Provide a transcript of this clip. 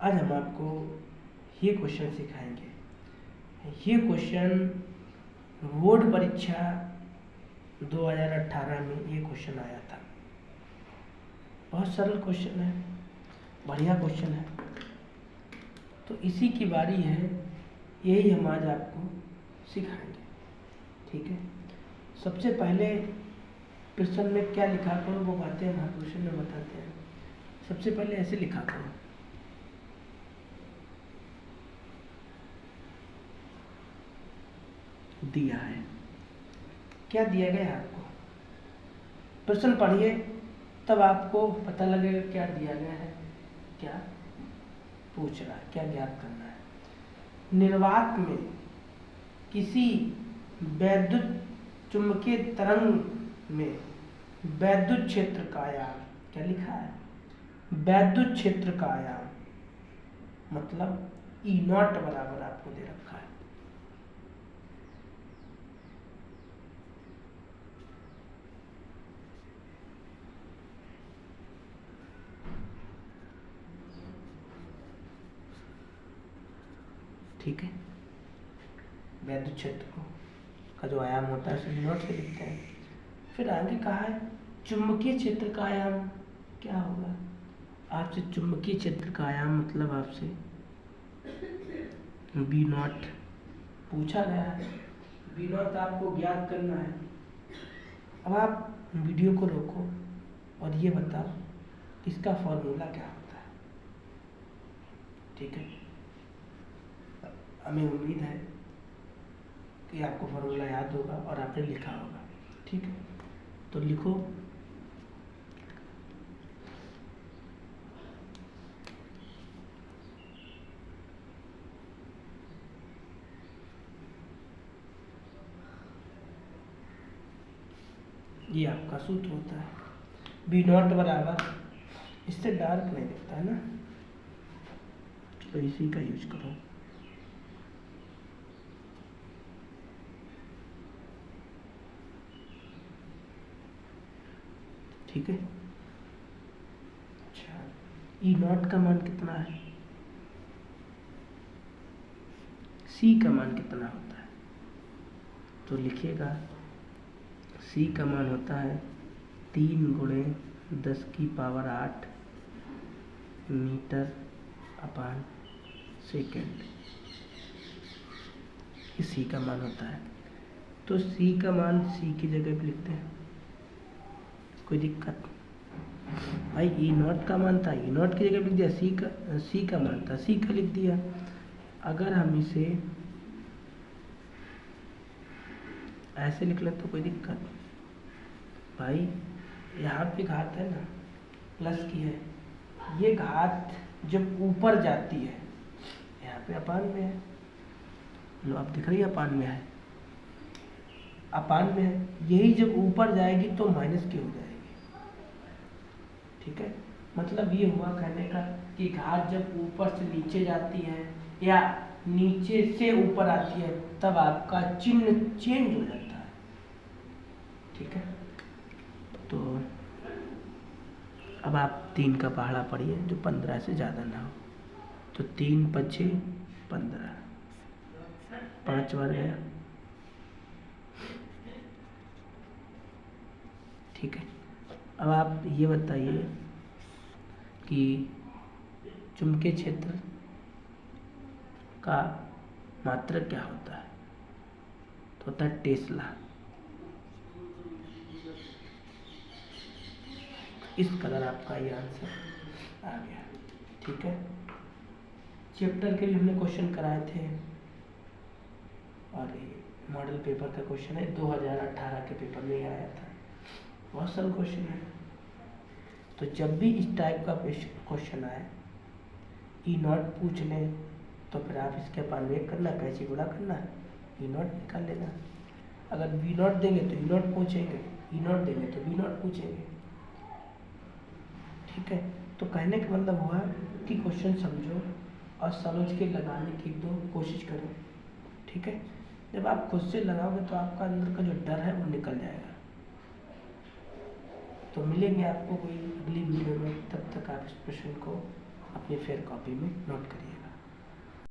आज हम आपको ये क्वेश्चन सिखाएंगे। ये क्वेश्चन बोर्ड परीक्षा 2018 में ये क्वेश्चन आया था। बहुत सरल क्वेश्चन है, बढ़िया क्वेश्चन है। तो इसी की बारी है, यही हम आज आपको सिखाएंगे। ठीक है, सबसे पहले प्रश्न में क्या लिखा करो वो बातें हम क्वेश्चन में बताते हैं। सबसे पहले ऐसे लिखा करो, दिया है। क्या दिया गया है आपको? प्रश्न पढ़िए तब आपको पता लगेगा क्या दिया गया है, क्या पूछ रहा है, क्या ज्ञात करना है। निर्वात में किसी वैद्युत चुंबकीय तरंग में वैद्युत क्षेत्र का आयाम, क्या लिखा है? वैद्युत क्षेत्र का आयाम मतलब E0 बराबर आपको दे रखा है। ठीक है, वैद्युत क्षेत्र का जो आयाम होता है उसे E0 से लिखते हैं। फिर आगे कहा है चुंबकीय क्षेत्र का आयाम क्या होगा। आपसे चुंबकीय क्षेत्र का आयाम मतलब आपसे B0 पूछा गया है। B0 आपको ज्ञात करना है। अब आप वीडियो को रोको और ये बताओ इसका फॉर्मूला क्या होता है। ठीक है, हमें उम्मीद है कि आपको फॉर्मूला याद होगा और आपने लिखा होगा। ठीक है, तो लिखो ये आपका सूत्र होता है। B0 बराबर, इससे डार्क नहीं दिखता है ना, तो इसी का यूज करो। ठीक है, अच्छा E0 का मान कितना है, C का मान कितना होता है, तो लिखिएगा C का मान होता है 3 × 10⁸ मीटर अपान सेकेंड। C का मान होता है। तो C का मान C की जगह पे लिखते हैं, कोई दिक्कत? भाई E0 का मान था, E0 की जगह लिख दिया। C का मान था, C का लिख दिया। अगर हम इसे ऐसे लिख लें तो कोई दिक्कत? भाई यहाँ पे घात है ना, प्लस की है, ये घात जब ऊपर जाती है, यहाँ पे अपान में है, लो आप दिख रही है अपान में है, अपान में है, यही जब ऊपर जाएगी तो माइनस की हो जाएगी। ठीक है, मतलब ये हुआ कहने का कि घात जब ऊपर से नीचे जाती है या नीचे से ऊपर आती है तब आपका चिन्ह चेंज हो जाता है। ठीक है, तो अब आप 3 का पहाड़ा पढ़िए जो 15 से ज़्यादा ना हो। तो 3 × 5 = 15, 5 बार गया। ठीक है, अब आप ये बताइए कि चुंबकीय क्षेत्र का मात्रक क्या होता है, तो होता है टेस्ला। इस कलर आपका ये आंसर आ गया। ठीक है, चैप्टर के भी हमने क्वेश्चन कराए थे और ये मॉडल पेपर का क्वेश्चन है, 2018 के पेपर में ही आया था। बहुत सरल क्वेश्चन है। तो जब भी इस टाइप का क्वेश्चन आए, E0 पूछ लें तो फिर आप इसके अपान में करना, कैसे गुणा करना, E0 निकाल लेना। अगर B0 देंगे तो E0 पूछेंगे, E0 देंगे तो B0 पूछेंगे। ठीक है, तो कहने का मतलब हुआ कि क्वेश्चन समझो और समझ के लगाने की कोशिश करो। ठीक है, जब आप खुद से लगाओगे तो आपका अंदर का जो डर है वो निकल जाएगा। तो मिलेंगे आपको कोई अगली वीडियो में, तब तक आप इस प्रश्न को अपनी फेयर कॉपी में नोट करिएगा।